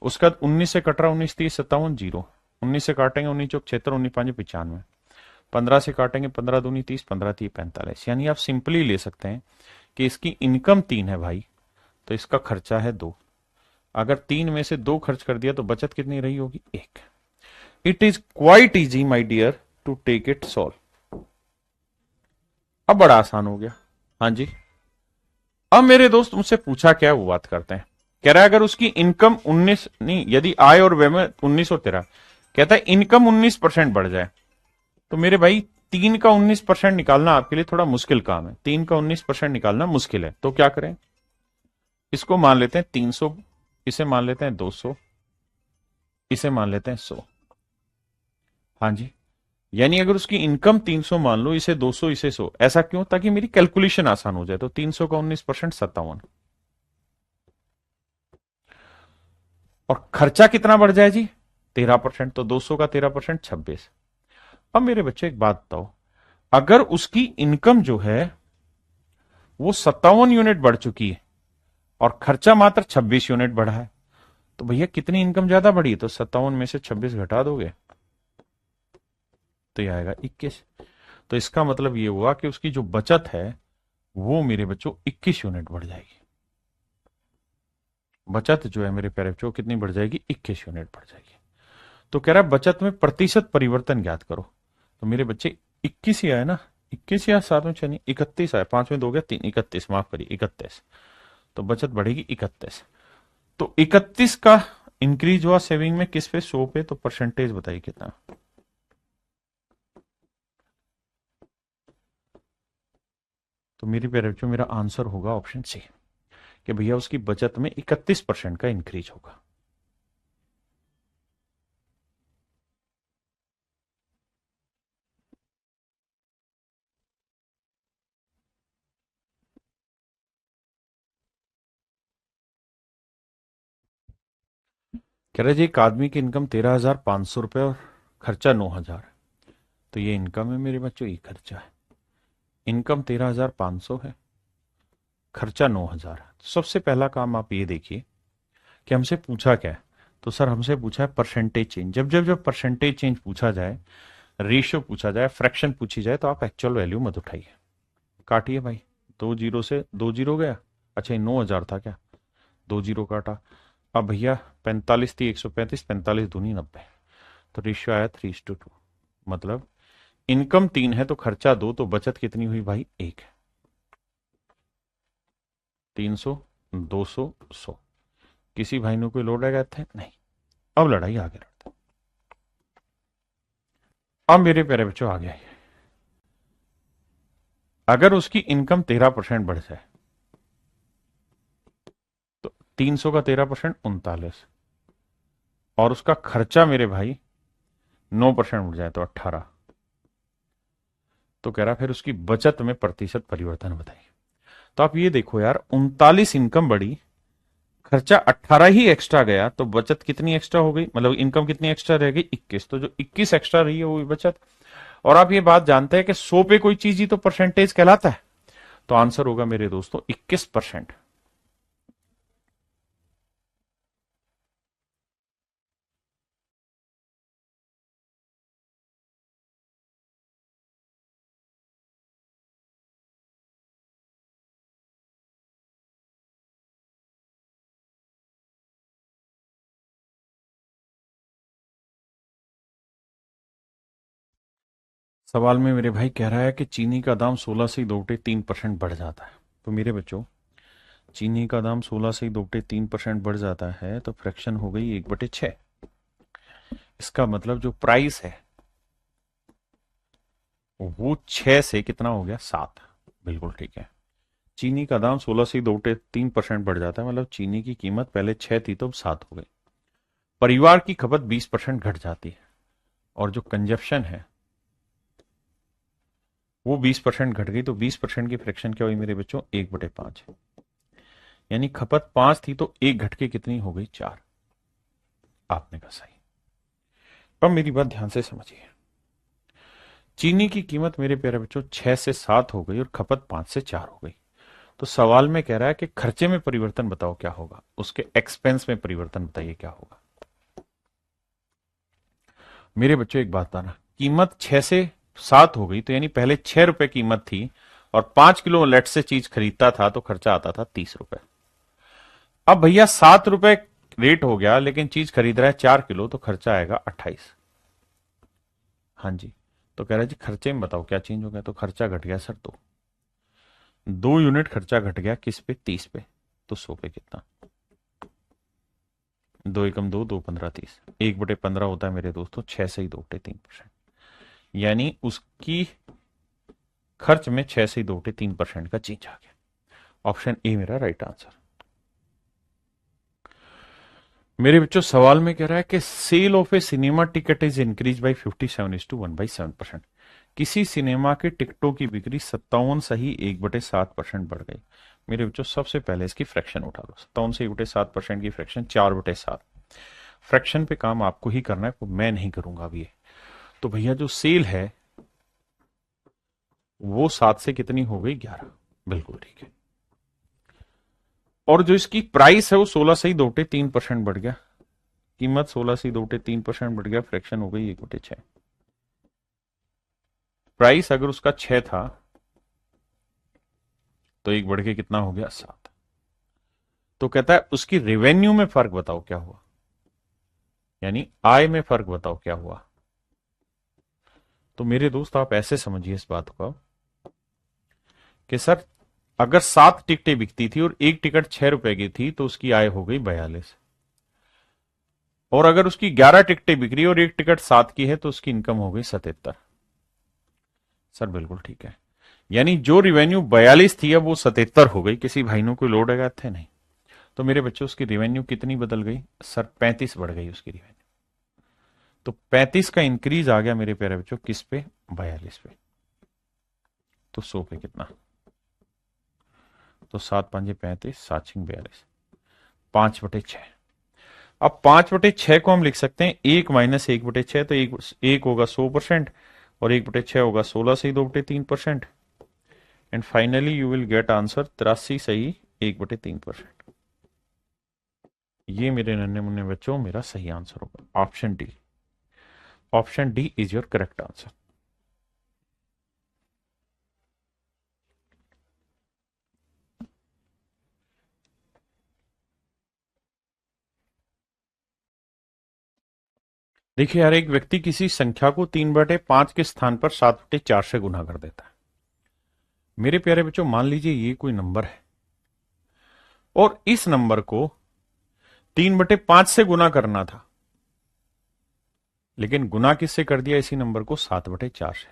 उसका 19 से कट रहा, 19 30 57 0। 19 से काटेंगे 19 चौक 76, 19 5 95। 15 से काटेंगे 15 दूनी 30, 15 30 45। यानी आप सिंपली ले सकते हैं कि इसकी इनकम 3 है भाई, तो इसका खर्चा है 2। अगर 3 में से 2 खर्च कर दिया तो बचत कितनी रही होगी? 1। It is quite easy my dear to take it solve. अब बड़ा आसान हो गया। हाँ जी। अब मेरे दोस्त मुझसे पूछा क्या है वो बात करते हैं। कह रहा है अगर उसकी इनकम 19 नहीं, यदि आय और व्यय में 19 और 13, कहता है इनकम 19% बढ़ जाए। तो मेरे भाई 3 का 19% निकालना आपके लिए थोड़ा मुश्किल काम है। 3 का 19% निकालना मुश्किल है, तो क्या करें? इसको मान लेते हैं 300, इसे मान लेते हैं 200, इसे मान लेते हैं 100। हाँ जी, यानी अगर उसकी इनकम 300 मान लो, इसे 200, इसे 100, ऐसा क्यों? ताकि मेरी कैलकुलेशन आसान हो जाए। तो 300 का 19% 57, और खर्चा कितना बढ़ जाए जी? 13%। तो 200 का 13% 26। अब मेरे बच्चे एक बात बताओ, अगर उसकी इनकम जो है वो 57 यूनिट बढ़ चुकी है और खर्चा मात्र 26 यूनिट बढ़ा है, तो भैया कितनी इनकम ज्यादा बढ़ी? तो 57 में से 26 घटा दोगे तो ये आएगा 21। तो इसका मतलब ये हुआ कि उसकी जो बचत है वो मेरे बच्चों 21 यूनिट बढ़ जाएगी। बचत जो है मेरे प्यारे बच्चों कितनी बढ़ जाएगी? 21 यूनिट बढ़ जाएगी। तो कह रहा है बचत में प्रतिशत परिवर्तन ज्ञात करो। तो मेरे बच्चे 21 ही आए ना, 21 या 7वें चलिए 31 आए, 5 में 2 गया 3, 31, माफ करिए 31। तो बचत बढ़ेगी 31। तो 31 का इंक्रीज हुआ सेविंग में किस पे? 100 पे। तो परसेंटेज बताइए कितना? तो मेरी प्यारे बच्चों मेरा आंसर होगा ऑप्शन सी, कि भैया उसकी बचत में 31% का इंक्रीज होगा। कह रहे जी एक आदमी की इनकम 13,500 रुपये और खर्चा 9,000। तो ये इनकम है मेरे बच्चों, ये खर्चा है। इनकम 13,500 है, खर्चा 9,000 है। तो सबसे पहला काम आप ये देखिए कि हमसे पूछा क्या है। तो सर हमसे पूछा है परसेंटेज चेंज। जब जब जब परसेंटेज चेंज पूछा जाए, रेशियो पूछा जाए, फ्रैक्शन पूछी जाए, तो आप एक्चुअल वैल्यू मत उठाइए, काटिए भाई। 2 जीरो से 2 जीरो गया। अच्छा ये 9,000 था क्या? 2 जीरो काटा। अब भैया 45 थी 135, 45 दूनी 90। तो रेशियो आया 3:2। मतलब इनकम 3 है तो खर्चा 2, तो बचत कितनी हुई भाई? 1। 300, 200, 100। किसी भाई ने कोई लोड लगाए थे? नहीं। अब लड़ाई आगे लड़ते। अब मेरे प्यारे बच्चों आ गया है, अगर उसकी इनकम 13% बढ़ जाए तो 300 का 13% 39, और उसका खर्चा मेरे भाई 9% बढ़ जाए तो 18। तो कह रहा फिर उसकी बचत में प्रतिशत परिवर्तन बताइए। तो आप ये देखो यार, 39 इनकम बढ़ी, खर्चा 18 ही एक्स्ट्रा गया, तो बचत कितनी एक्स्ट्रा हो गई? मतलब इनकम कितनी एक्स्ट्रा रह गई? 21। तो जो 21 एक्स्ट्रा रही है वो भी बचत। और आप ये बात जानते हैं कि 100 पे कोई चीज ही तो परसेंटेज कहलाता है। तो आंसर होगा मेरे दोस्तों 21%। सवाल में मेरे भाई कह रहा है कि चीनी का दाम 16 से 2.3% बढ़ जाता है। तो मेरे बच्चों चीनी का दाम 16 से 2.3% बढ़ जाता है तो फ्रैक्शन हो गई 1/6। इसका मतलब जो प्राइस है वो 6 से कितना हो गया? 7। बिल्कुल ठीक है। चीनी का दाम 16 से 2.3% बढ़ जाता है, मतलब चीनी की कीमत पहले 6 थी तो अब 7 हो गई। परिवार की खपत 20% घट जाती है, और जो कंजप्शन है वो 20% घट गई। तो 20% की फ्रैक्शन क्या हुई मेरे बच्चों? 1/5। यानी खपत 5 थी तो 1 घट के कितनी हो गई? 4। आपने कहा सही। अब मेरी बात ध्यान से समझिए, चीनी की कीमत मेरे प्यारे बच्चों 6 से 7 हो गई और खपत 5 से 4 हो गई। तो सवाल में कह रहा है कि खर्चे में परिवर्तन बताओ क्या होगा, उसके एक्सपेंस में परिवर्तन बताइए क्या होगा। मेरे बच्चों एक बात बताना, कीमत 6 से 7 हो गई तो यानी पहले 6 रुपए कीमत थी और 5 किलो लेट से चीज खरीदता था तो खर्चा आता था 30 रुपए। अब भैया 7 रुपए रेट हो गया लेकिन चीज खरीद रहा है 4 किलो, तो खर्चा आएगा 28। हाँ जी। तो कह रहा है जी खर्चे में बताओ क्या चेंज हो गया। तो खर्चा घट गया सर 2 यूनिट खर्चा घट गया, किस पे? 30 पे। तो 100 पे कितना? 2 एकम 2, 2 15 30, 1/15 होता है मेरे दोस्तों 6 से ही 2.3%। यानी उसकी खर्च में 6 से 2.3% का चेंज आ गया। ऑप्शन ए मेरा राइट आंसर। मेरे बच्चों सवाल में कह रहा है कि sale of a cinema ticket is increase by 57:1/7%। किसी सिनेमा के टिकटों की बिक्री 57 सही 1/7% बढ़ गई। मेरे बच्चों सबसे पहले इसकी फ्रैक्शन उठा लो। 57 से 1/7% की फ्रैक्शन 4/7। फ्रैक्शन पे काम आपको ही करना है, वो मैं नहीं करूंगा अभी ये। तो भैया जो सेल है वो 7 से कितनी हो गई, 11। बिल्कुल ठीक है। और जो इसकी प्राइस है वो 16 सही 2/3% बढ़ गया। कीमत 16 सही 2/3% बढ़ गया, फ्रैक्शन हो गई 1/6। प्राइस अगर उसका 6 था तो एक बढ़ के कितना हो गया, 7। तो कहता है उसकी रेवेन्यू में फर्क बताओ क्या हुआ, यानी आय में फर्क बताओ क्या हुआ। तो मेरे दोस्त आप ऐसे समझिए इस बात को कि सर अगर 7 टिकटें बिकती थी और एक टिकट 6 रुपए की थी तो उसकी आय हो गई 42। और अगर उसकी 11 टिकटें बिक रही और एक टिकट 7 की है तो उसकी इनकम हो गई 77। सर बिल्कुल ठीक है। यानी जो रिवेन्यू 42 थी अब वो 77 हो गई। किसी भाई ने कोई लोड लगा थे नहीं। तो मेरे बच्चों उसकी रिवेन्यू कितनी बदल गई, सर 35 बढ़ गई उसकी रिवेन्यू। तो 35 का इंक्रीज आ गया मेरे प्यारे बच्चों किस पे, 42 पे। तो 100 पे कितना, तो 7×5 = 35, 7×6 = 42, 5/6। अब 5/6 को हम लिख सकते हैं 1 - 1/6। तो एक होगा 100% और 1/6 होगा 16 सही 2/3%। And finally you will get answer 83 सही 1/3%। ये मेरे नन्हे मुन्ने बच्चों मेरा सही आंसर होगा, option D. Option D is your correct answer. देखिए यार, एक व्यक्ति किसी संख्या को 3/5 के स्थान पर 7/4 से गुना कर देता है। मेरे प्यारे बच्चों मान लीजिए ये कोई नंबर है और इस नंबर को 3/5 से गुना करना था, लेकिन गुना किससे कर दिया इसी नंबर को, 7/4 से।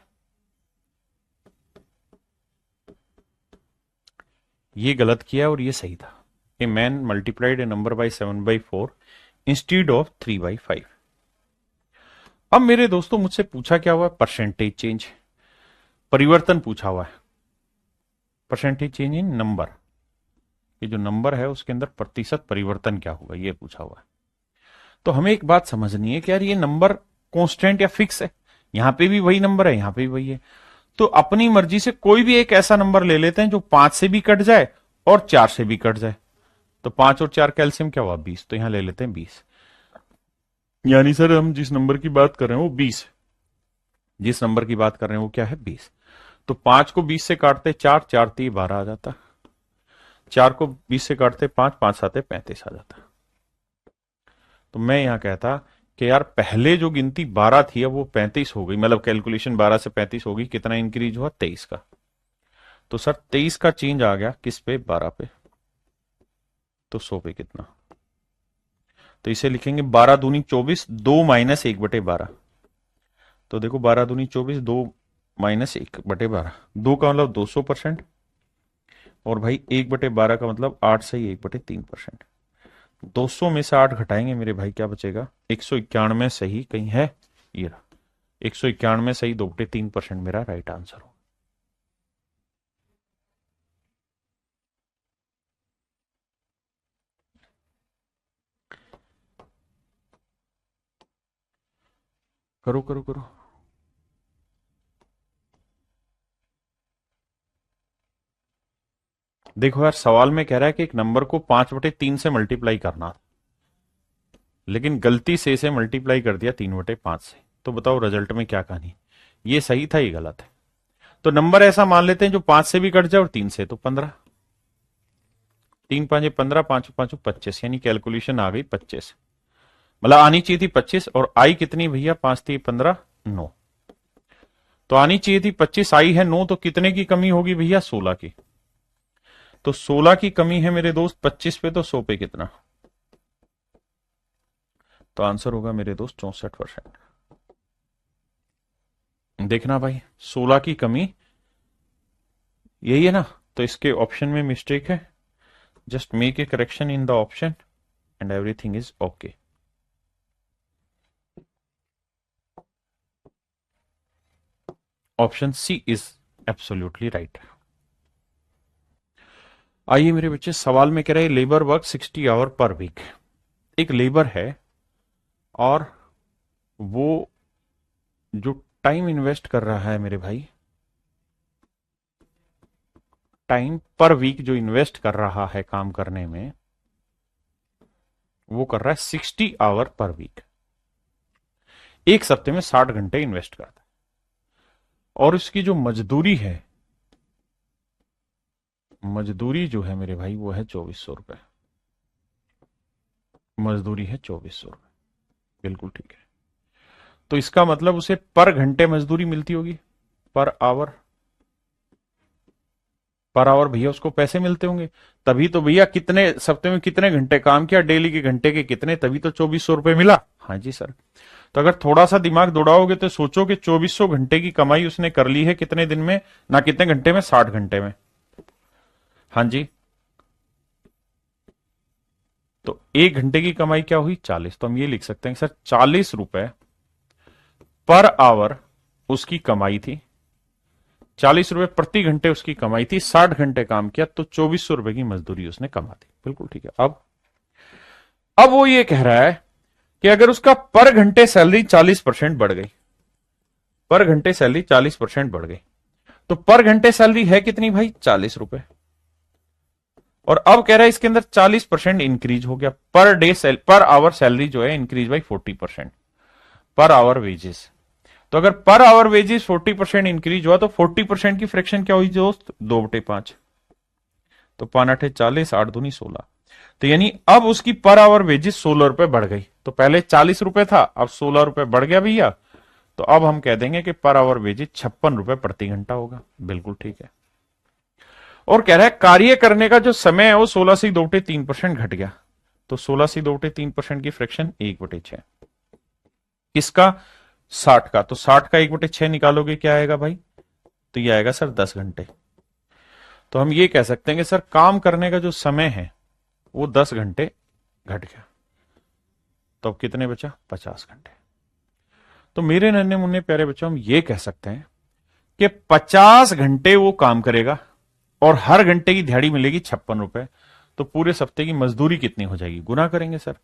ये गलत किया और ये सही था। A man multiplied A number by 7/4 instead of 3/5। अब मेरे दोस्तों मुझसे पूछा क्या हुआ, परसेंटेज चेंज, परिवर्तन पूछा हुआ है। परसेंटेज चेंज इन नंबर, ये जो नंबर है उसके अंदर प्रतिशत परिवर्तन क्या होगा ये पूछा हुआ है। तो हमें एक बात समझनी है कि यार ये नंबर कांस्टेंट या फिक्स है। यहां पे भी वही नंबर है, यहां पे भी वही है। तो अपनी मर्जी से कोई भी एक ऐसा नंबर ले लेते हैं जो 5 से भी कट जाए और 4 से भी कट जाए। तो 5 और 4 कैल्सियम क्या हुआ, 20। तो यहां ले लेते हैं 20। यानी सर हम जिस नंबर की बात कर रहे हैं वो 20 है। जिस नंबर की बात कर रहे हैं वो क्या है, 20। तो 5 को 20 से काटते 4, 4 3 12 आ जाता। 4 को 20 से काटते 5, 5 7 35 आ जाता। तो मैं यहां कहता कि यार पहले जो गिनती 12 थी अब वो 35 हो गई, मतलब कैलकुलेशन 12 से 35 हो गई। कितना इंक्रीज हुआ, 23 का। तो सर 23 का चेंज आ गया किस पे, 12 पे। तो 100 पे कितना, तो इसे लिखेंगे 12 दूनी 24, 2 - 1/12। तो देखो 12 दूनी 24, 2 - 1/12, 2 का मतलब 200%। और भाई 1/12 का मतलब 8 सही 1/3%। 200 में से 8 घटाएंगे मेरे भाई, क्या बचेगा, 191 सही कहीं है, ये रहा। 191 सही 2/3% मेरा राइट आंसर हो। करो करो करो। देखो यार सवाल में कह रहा है कि एक नंबर को 5/3 से मल्टीप्लाई करना, लेकिन गलती से इसे मल्टीप्लाई कर दिया 3/5 से। तो बताओ रिजल्ट में क्या कहानी, ये सही था ये गलत है। तो नंबर ऐसा मान लेते हैं जो 5 से भी कट जाए और 3 से, तो 15। 3 5 15, 5 5 25, यानी कैलकुलेशन आ गई 25। मतलब आनी चाहिए थी 25 और आई कितनी भैया, 5 3 15 9। तो आनी चाहिए थी 25, आई है 9, तो कितने की कमी होगी भैया, 16 की। तो 16 की कमी है मेरे दोस्त 25 पे, तो 100 पे कितना। तो आंसर होगा मेरे दोस्त 64%। देखना भाई 16 की कमी यही है ना, तो इसके ऑप्शन में मिस्टेक है। Just make a correction in the option. and everything is okay. Option C is absolutely right. आइए मेरे बच्चे, सवाल में कह रहे हैं labour work 60 hour per week. एक लेबर है और वो जो टाइम इन्वेस्ट कर रहा है मेरे भाई, टाइम पर वीक जो इन्वेस्ट कर रहा है काम करने में, वो कर रहा है 60 आवर पर वीक। एक सप्ते में 60 घंटे इन्वेस्ट करता है और उसकी जो मजदूरी है, मजदूरी जो है मेरे भाई वो है 2400 रुपए। मजदूरी है 2400 रुपए, बिल्कुल ठीक है। तो इसका मतलब उसे पर घंटे मजदूरी मिलती होगी, पर आवर। पर आवर भैया उसको पैसे मिलते होंगे, तभी तो भैया कितने सप्ते में कितने घंटे काम किया, डेली के घंटे के कितने, तभी तो 2400 रुपए मिला। हाँ जी सर। तो अगर थोड़ा सा दिमाग दौड़ाओगे तो सोचो कि 2400 घंटे की कमाई उसने कर ली है कितने दिन में, ना कितने घंटे में, 60 घंटे में। हाँ जी। तो एक घंटे की कमाई क्या हुई, 40। तो हम ये लिख सकते हैं सर 40 रुपए पर आवर उसकी कमाई थी, 40 रुपए प्रति घंटे उसकी कमाई थी, 60 घंटे काम किया तो 2400 रुपए की मजदूरी उसने कमा दी। बिल्कुल ठीक है। अब वो ये कह रहा है कि अगर उसका पर घंटे सैलरी 40% बढ़ गई, पर घंटे सैलरी 40% बढ़ गई, तो पर घंटे सैलरी है कितनी भाई, 40 रुपए। और अब कह रहा है इसके अंदर 40% इंक्रीज हो गया, per day per hour salary जो है increase by 40%, per hour wages. तो अगर पर आवर वेजेस 40% इंक्रीज हुआ तो 40% की फ्रैक्शन क्या हुई दोस्त, 2/5। तो 5×8 = 40, 8×2 = 16। तो यानी अब उसकी पर आवर वेजेस 16 रुपए बढ़ गई। तो पहले 40 रुपए था, अब 16 रुपए बढ़ गया भैया। तो अब हम कह देंगे कि पर आवर वेजेस 56 रुपए प्रति घंटा होगा। बिल्कुल ठीक है। और कह रहा है कार्य करने का जो समय है वो 16 से 2/3% घट गया। तो 16 से 2/3% की फ्रैक्शन 1/6। किसका, 60 का। तो 60 का 1/6 निकालोगे क्या आएगा भाई, तो ये आएगा सर 10 घंटे। तो हम ये कह सकते हैं कि सर काम करने का जो समय है वो 10 घंटे घट गया। तो अब कितने बचा, 50 घंटे। तो मेरे नन्हे मुन्ने प्यारे बच्चों, हम ये कह सकते हैं कि 50 घंटे वो काम करेगा और हर घंटे की दिहाड़ी मिलेगी 56 रुपए। तो पूरे सप्ते की मजदूरी कितनी हो जाएगी, गुना करेंगे सर,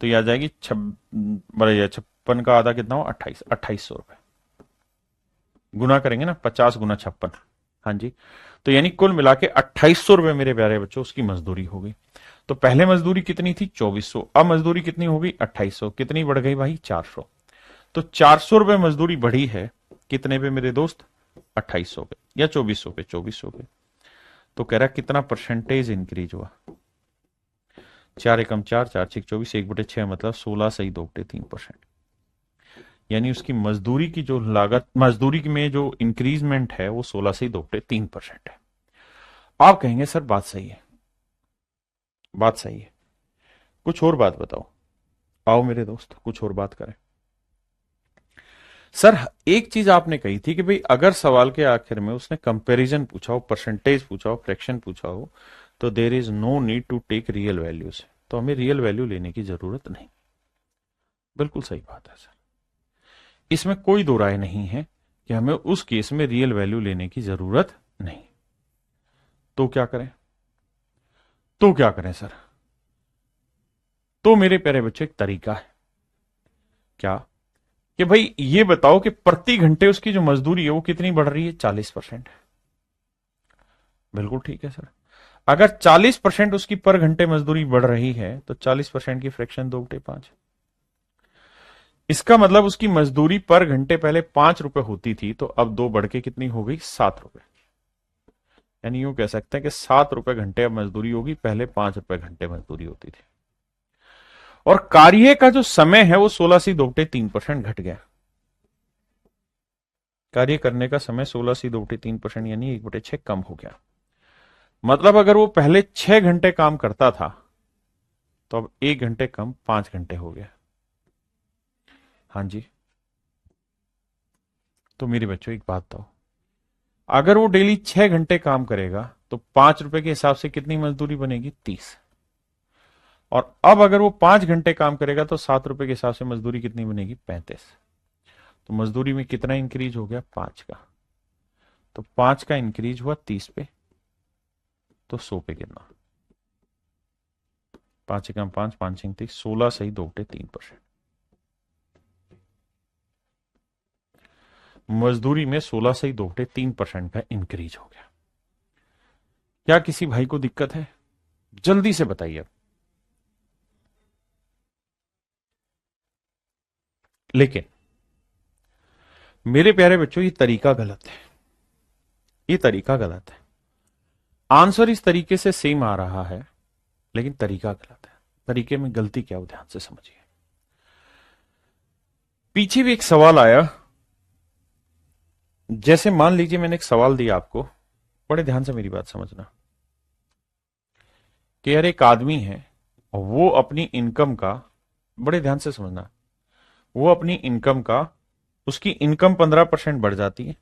तो ये आ जाएगी 56 का आधा कितना हो, 2800 रुपए। गुना करेंगे ना, 50 × 56। हाँ जी। तो यानी कुल मिला के 2800 रुपए मेरे प्यारे बच्चों उसकी मजदूरी हो गई। तो पहले मजदूरी कितनी थी, 2400। अब मजदूरी कितनी हो गई, 2800। कितनी बढ़ गई भाई, 400। तो 400 रुपए मजदूरी बढ़ी है कितने पे मेरे दोस्त, 2800 पे या 2400 पे, 2400 पे। तो कह रहा कितना परसेंटेज इंक्रीज हुआ, 4 एकम 4, 4 6 24, 1/6 मतलब 16 सही 2/3%। यानी उसकी मजदूरी की जो लागत, मजदूरी में जो इंक्रीजमेंट है वो 16 से 2/3% है। आप कहेंगे सर बात सही है, बात सही है, कुछ और बात बताओ। आओ मेरे दोस्त कुछ और बात करें। सर एक चीज आपने कही थी कि भाई अगर सवाल के आखिर में उसने कंपैरिजन पूछा हो, परसेंटेज पूछा हो, फ्रैक्शन पूछा हो, तो there is no need to take real values. तो हमें रियल वैल्यू लेने की जरूरत नहीं। बिल्कुल सही बात है सर, इसमें कोई दो राय नहीं है कि हमें उस केस में रियल वैल्यू लेने की जरूरत नहीं। तो क्या करें, तो क्या करें सर, तो मेरे प्यारे बच्चे एक तरीका है। क्या, कि भाई ये बताओ कि प्रति घंटे उसकी जो मजदूरी है वो कितनी बढ़ रही है, 40%। बिल्कुल ठीक है सर। अगर 40% उसकी पर घंटे मजदूरी बढ़ रही है तो 40% की फ्रैक्शन 2/5। इसका मतलब उसकी मजदूरी पर घंटे पहले 5 रुपए होती थी, तो अब 2 बढ़ के कितनी हो गई, 7 रुपए। यानी यूं कह सकते हैं कि 7 रुपए घंटे अब मजदूरी होगी, पहले 5 रुपए घंटे मजदूरी होती थी। और कार्य का जो समय है वो 16 से 2/3% घट गया। कार्य करने का समय 16 से 2/3% यानी 1/6 कम हो गया। मतलब अगर वो पहले 6 घंटे काम करता था तो अब 1 घंटे कम 5 घंटे हो गया। हाँ जी। तो मेरे बच्चों एक बात बताओ, अगर वो डेली 6 घंटे काम करेगा तो 5 रुपए के हिसाब से कितनी मजदूरी बनेगी, 30। और अब अगर वो 5 घंटे काम करेगा तो 7 रुपए के हिसाब से मजदूरी कितनी बनेगी? 35। तो मजदूरी में कितना इंक्रीज हो गया? 5 का। तो 5 का इंक्रीज हुआ 30 पे, तो 100 पे कितना? 5 एकम 5, 5 30, 16 सही 2/3%। मजदूरी में 16 सही 2/3% का इंक्रीज हो गया। क्या किसी भाई को दिक्कत है? जल्दी से बताइए। लेकिन मेरे प्यारे बच्चों, ये तरीका गलत है। ये तरीका गलत है। आंसर इस तरीके से सेम आ रहा है, लेकिन तरीका गलत है। तरीके में गलती क्या हो, ध्यान से समझिए। पीछे भी एक सवाल आया। जैसे मान लीजिए मैंने एक सवाल दिया आपको, बड़े ध्यान से मेरी बात समझना, कि यार एक आदमी है और वो अपनी इनकम का, बड़े ध्यान से समझना, वो अपनी इनकम का, उसकी इनकम 15% बढ़ जाती है।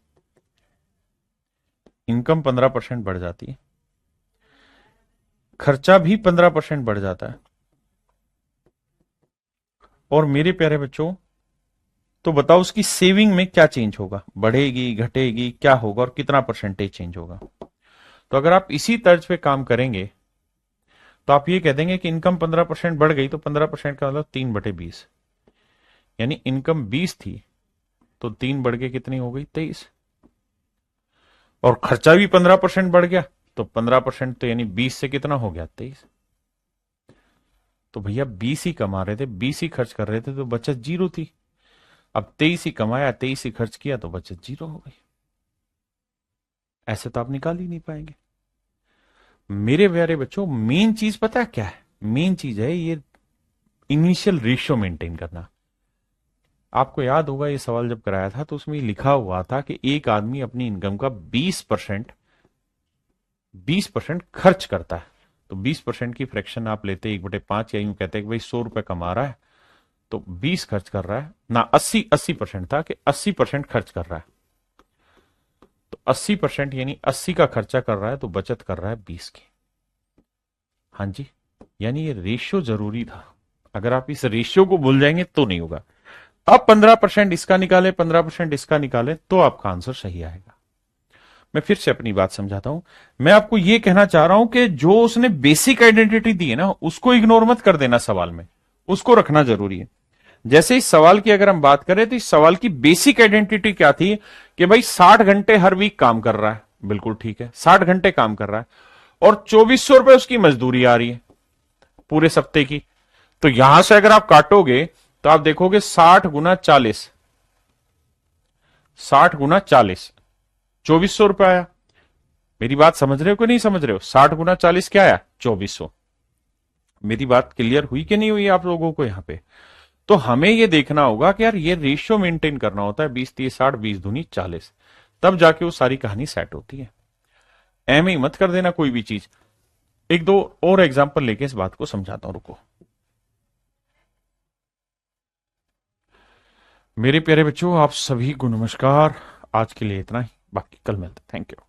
इनकम 15% बढ़ जाती है, खर्चा भी 15% बढ़ जाता है। और मेरे प्यारे बच्चों, तो बताओ उसकी सेविंग में क्या चेंज होगा? बढ़ेगी, घटेगी, क्या होगा और कितना परसेंटेज चेंज होगा? तो अगर आप इसी तर्ज पे काम करेंगे तो आप ये कह देंगे कि इनकम 15% बढ़ गई, तो 15% का मतलब 3/20, यानी इनकम 20 थी तो 3 बढ़ के कितनी हो गई? 23। और खर्चा भी 15% बढ़ गया, तो 15% तो यानी 20 से कितना हो गया? 23। तो भैया 20 ही कमा रहे थे, 20 ही खर्च कर रहे थे, तो बचत 0 थी। अब 23 ही कमाया, 23 ही खर्च किया, तो बचत 0 हो गई। ऐसे तो आप निकाल ही नहीं पाएंगे। मेरे प्यारे बच्चों, मेन चीज पता है क्या है? मेन चीज है ये इनिशियल रेशियो मेंटेन करना। आपको याद होगा ये सवाल जब कराया था तो उसमें लिखा हुआ था कि एक आदमी अपनी इनकम का 20% खर्च करता है। तो 20% की फ्रैक्शन आप लेते 1/5, या यूं कहते हैं कि भाई 100 रुपए कमा रहा है तो 20 खर्च कर रहा है ना, 80% था कि 80% खर्च कर रहा है। तो 80% यानी 80 का खर्चा कर रहा है, तो बचत कर रहा है 20 की। हाँ जी, यानी ये रेशियो जरूरी था। अगर आप इस रेशियो को भूल जाएंगे तो नहीं होगा। अब 15% इसका निकाले, 15% इसका निकाले, तो आपका आंसर सही आएगा। मैं फिर से अपनी बात समझाता हूं। मैं आपको यह कहना चाह रहा हूं कि जो उसने बेसिक आइडेंटिटी दी है ना, उसको इग्नोर मत कर देना सवाल में, उसको रखना जरूरी है। जैसे इस सवाल की अगर हम बात करें तो इस सवाल की बेसिक आइडेंटिटी क्या थी? कि भाई 60 घंटे हर वीक काम कर रहा है, बिल्कुल ठीक है, 60 घंटे काम कर रहा है और 2400 रुपए उसकी मजदूरी आ रही है पूरे सप्ते की। तो यहां से अगर आप काटोगे तो आप देखोगे 60 × 40, 60 × 40, 2400 रुपए आया। मेरी बात समझ रहे हो कि नहीं समझ रहे हो? 60 × 40 क्या आया? 2400। मेरी बात क्लियर हुई कि नहीं हुई आप लोगों को यहां पे? तो हमें यह देखना होगा कि यार ये रेशियो मेंटेन करना होता है, 20 30 60, 20 दूनी 40, तब जाके वो सारी कहानी सेट होती है। एम ही मत कर देना कोई भी चीज। एक दो और एग्जांपल लेके इस बात को समझाता हूं, रुको। मेरे प्यारे बच्चों, आप सभी को नमस्कार। आज के लिए इतना ही, बाकी कल मिलते हैं। Thank you.